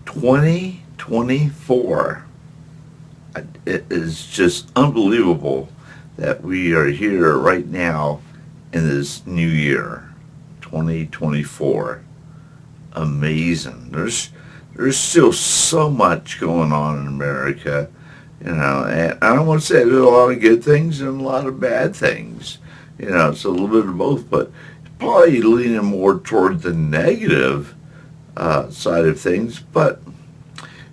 2024. It is just unbelievable that we are here right now in this new year, 2024. Amazing. There's still so much going on in America, and I don't want to say there's a lot of good things and a lot of bad things. It's a little bit of both, but it's probably leaning more toward the negative side of things. But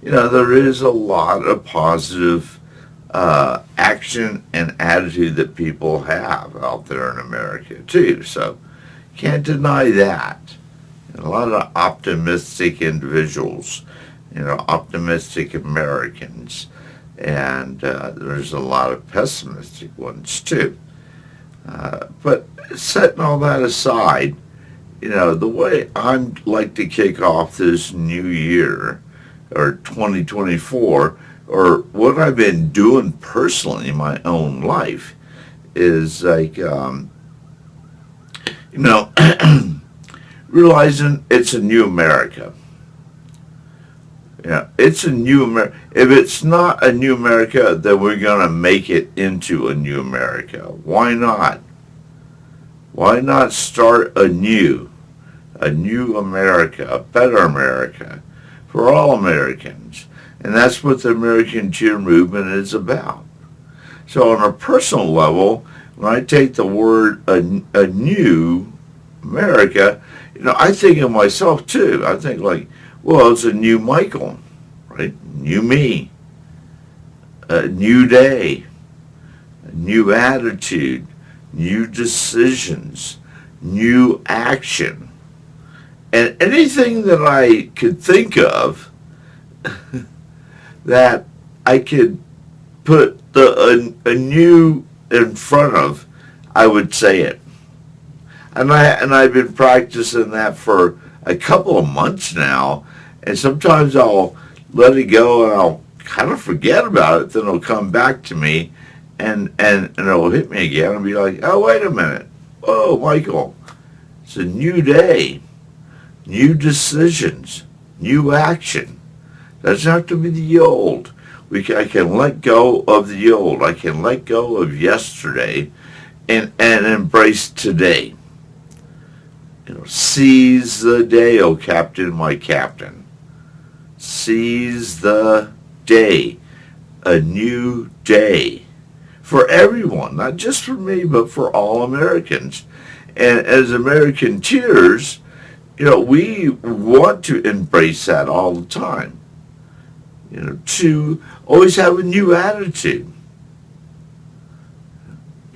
there is a lot of positive action and attitude that people have out there in America too. So can't deny that. And a lot of optimistic individuals, optimistic Americans, and there's a lot of pessimistic ones too. But setting all that aside, the way I'd like to kick off this new year, or 2024, or what I've been doing personally in my own life, is like, realizing it's a new America. It's a new America. If it's not a new America, then we're going to make it into a new America. Why not? Why not start anew? A new America, a better America for all Americans. And that's what the Americanteer movement is about. So on a personal level, when I take the word a new America, I think of myself too. I think like, well, it's a new Michael, right? New me, a new day, a new attitude, new decisions, new action. And anything that I could think of that I could put a new in front of, I would say it. And I've been practicing that for a couple of months now, and sometimes I'll let it go and I'll kind of forget about it, then it'll come back to me and it'll hit me again and be like, oh, wait a minute. Whoa, Michael, it's a new day, new decisions, new action. Doesn't have to be the old. I can let go of the old. I can let go of yesterday and embrace today. Seize the day, oh captain, my captain. Seize the day. A new day. For everyone, not just for me, but for all Americans. And as Americanteers, we want to embrace that all the time. To always have a new attitude.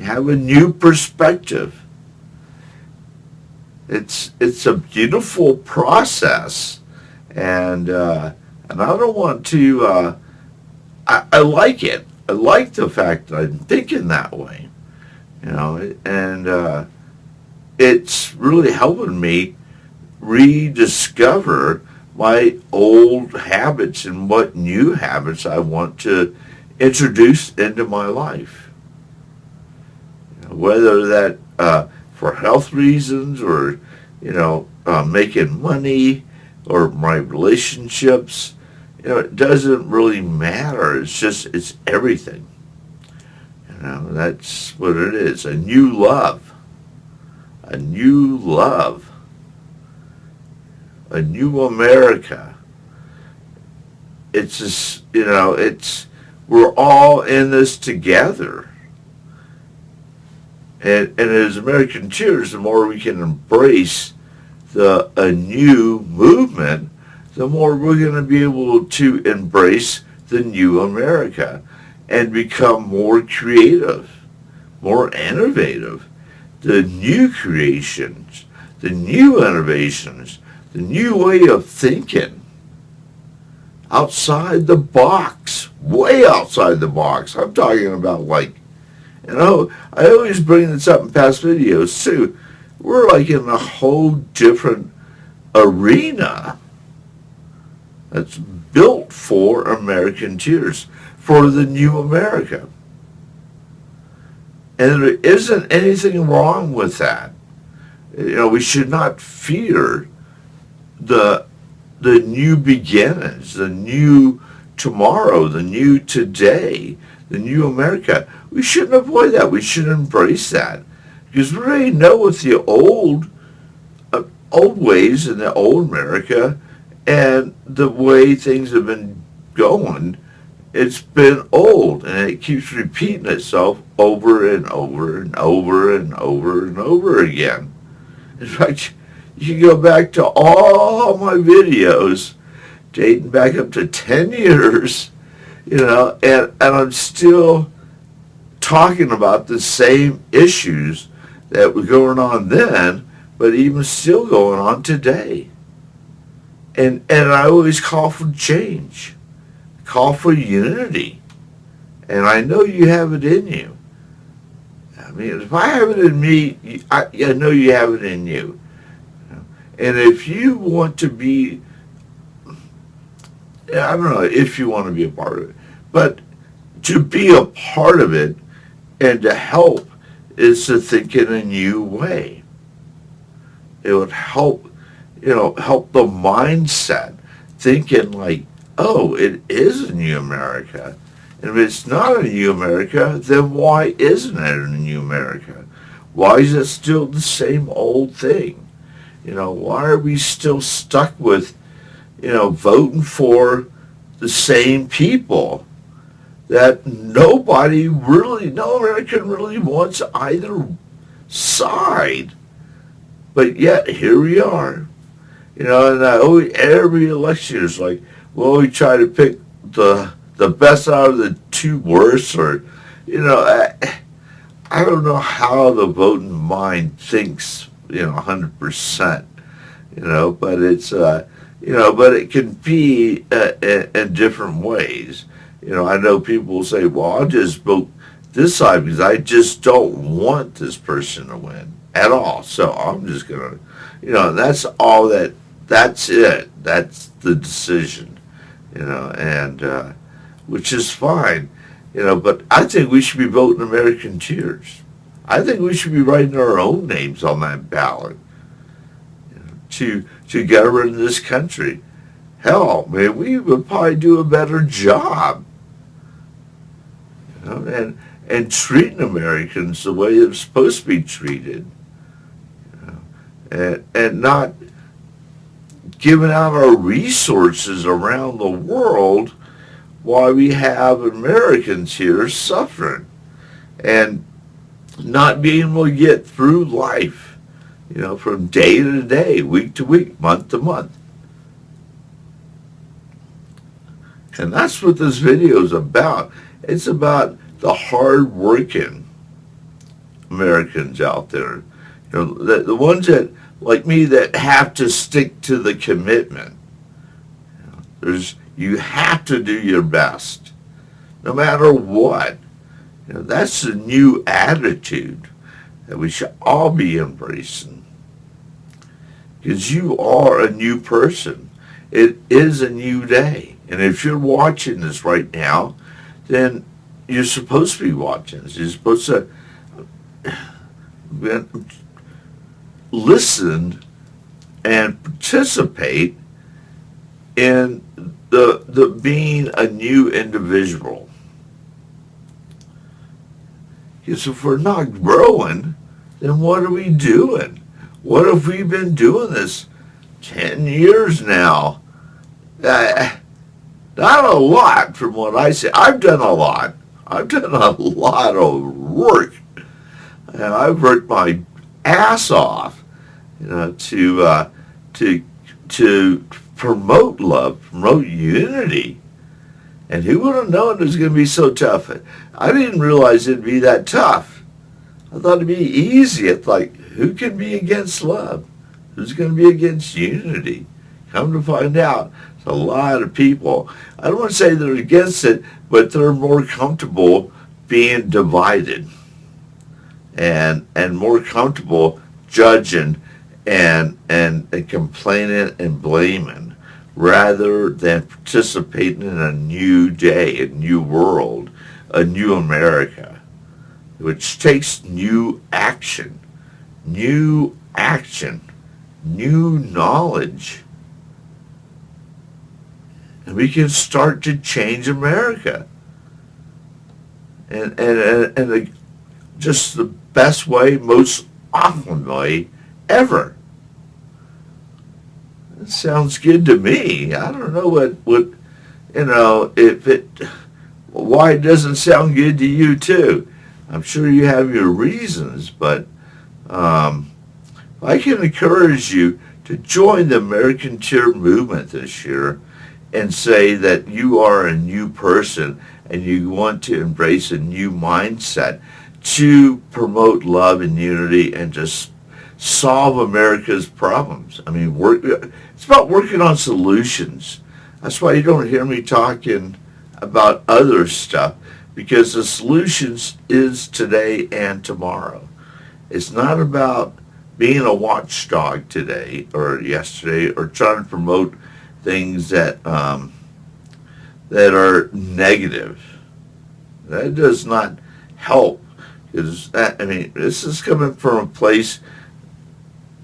Have a new perspective. It's a beautiful process, and I don't want to. I like it. I like the fact that I'm thinking that way, and it's really helping me rediscover my old habits and what new habits I want to introduce into my life. Whether that for health reasons or, making money or my relationships, it doesn't really matter. It's everything. That's what it is. A new love. A new love. A new America. It's just, we're all in this together. And as Americanteers, the more we can embrace a new movement, the more we're going to be able to embrace the new America and become more creative, more innovative. The new creations, the new innovations, the new way of thinking, outside the box, way outside the box. I'm talking about I always bring this up in past videos too. We're like in a whole different arena that's built for Americanteers, for the new America. And there isn't anything wrong with that. We should not fear the the new beginnings, the new tomorrow, the new today, the new America. We shouldn't avoid that. We should embrace that because we already know with the old ways in the old America and the way things have been going. It's been old and it keeps repeating itself over and over and over and over and over again. In fact, you can go back to all my videos dating back up to 10 years, and I'm still talking about the same issues that were going on then, but even still going on today. And I always call for change, call for unity. And I know you have it in you. I mean, if I have it in me, I know you have it in you. And if you want to be, I don't know if you want to be a part of it, but to be a part of it and to help is to think in a new way. It would help, help the mindset, thinking like, oh, it is a new America. And if it's not a new America, then why isn't it a new America? Why is it still the same old thing? Why are we still stuck with, voting for the same people that no American really wants either side. But yet, here we are. And every election is like, well, we try to pick the best out of the two worst, or, I don't know how the voting mind thinks, 100%, but it's, but it can be in different ways. I know people will say, well, I'll just vote this side because I just don't want this person to win at all. So I'm just going to, that's all that's it. That's the decision, and which is fine, but I think we should be voting Americanteers. I think we should be writing our own names on that ballot to govern this country. Hell, man, we would probably do a better job, and treating Americans the way they're supposed to be treated, and not giving out our resources around the world while we have Americans here suffering and not being able to get through life, from day to day, week to week, month to month. And that's what this video is about. It's about the hard-working Americans out there. The ones that, like me, that have to stick to the commitment. You have to do your best, no matter what. That's the new attitude that we should all be embracing. Because you are a new person. It is a new day. And if you're watching this right now, then you're supposed to be watching this. You're supposed to listen and participate in the being a new individual. Because if we're not growing, then what are we doing? What have we been doing this 10 years now? Not a lot from what I see. I've done a lot. I've done a lot of work. And I've worked my ass off, to promote love, promote unity. And who would have known it was going to be so tough? I didn't realize it'd be that tough. I thought it'd be easy. It's like, who can be against love? Who's going to be against unity? Come to find out, there's a lot of people. I don't want to say they're against it, but they're more comfortable being divided and more comfortable judging and complaining and blaming rather than participating in a new day, a new world, a new America, which takes new action, new knowledge, and we can start to change America. And just the best way, most awesome way ever. It sounds good to me. I don't know what if it why it doesn't sound good to you too. I'm sure you have your reasons, but um, I can encourage you to join the Americanteer movement this year and say that you are a new person and you want to embrace a new mindset to promote love and unity and just solve America's problems. I mean, it's about working on solutions. That's why you don't hear me talking about other stuff, because the solutions is today and tomorrow. It's not about being a watchdog today or yesterday or trying to promote things that are negative. That does not help, because this is coming from a place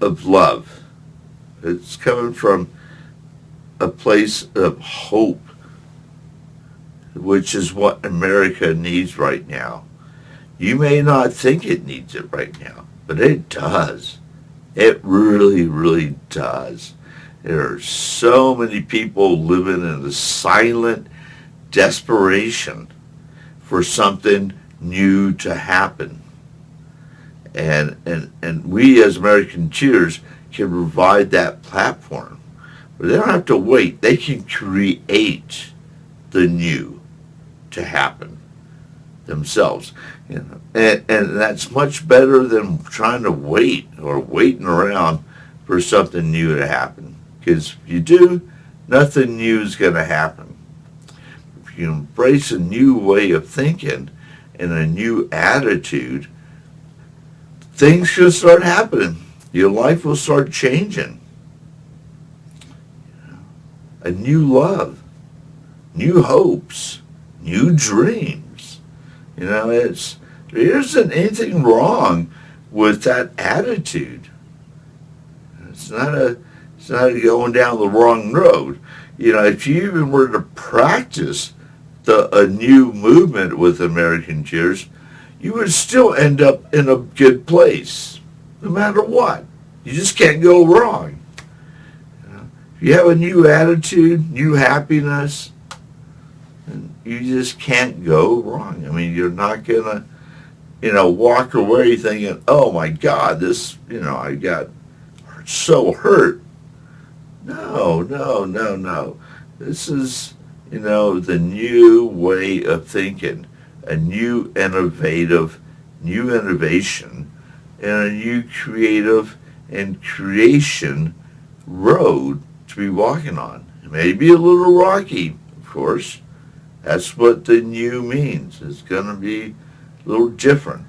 of love. It's coming from a place of hope, which is what America needs right now. You may not think it needs it right now, but it does. It really, really does. There are so many people living in a silent desperation for something new to happen. And we as Americanteers can provide that platform. But they don't have to wait. They can create the new to happen themselves. And that's much better than trying to wait or waiting around for something new to happen. Because if you do, nothing new is going to happen. If you embrace a new way of thinking and a new attitude, things can start happening. Your life will start changing. A new love, new hopes, new dreams. There isn't anything wrong with that attitude. It's not going down the wrong road. If you even were to practice a new movement with Americanteers, you would still end up in a good place, no matter what. You just can't go wrong. If you have a new attitude, new happiness, you just can't go wrong. You're not gonna, walk away thinking, "Oh my God, this, I got so hurt." No, no, no, no. This is, the new way of thinking, a new innovation, and a new creative and creation road to be walking on. It may be a little rocky, of course. That's what the new means. It's going to be a little different.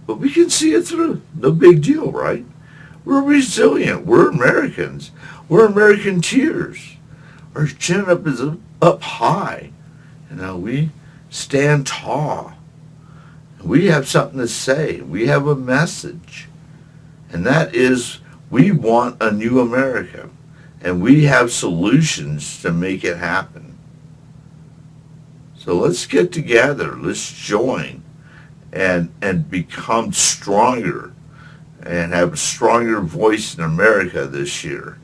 But we can see it through. No big deal, right? We're resilient. We're Americans. We're Americanteers. Our chin up is up high. We stand tall. We have something to say. We have a message. And that is, we want a new America. And we have solutions to make it happen. So let's get together. Let's join and become stronger and have a stronger voice in America this year.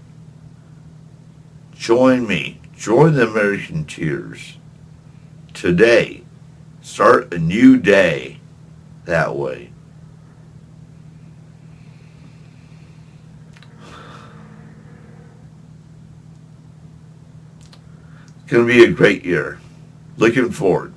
Join me. Join the Americanteers today. Start a new day that way. It's going to be a great year. Looking forward.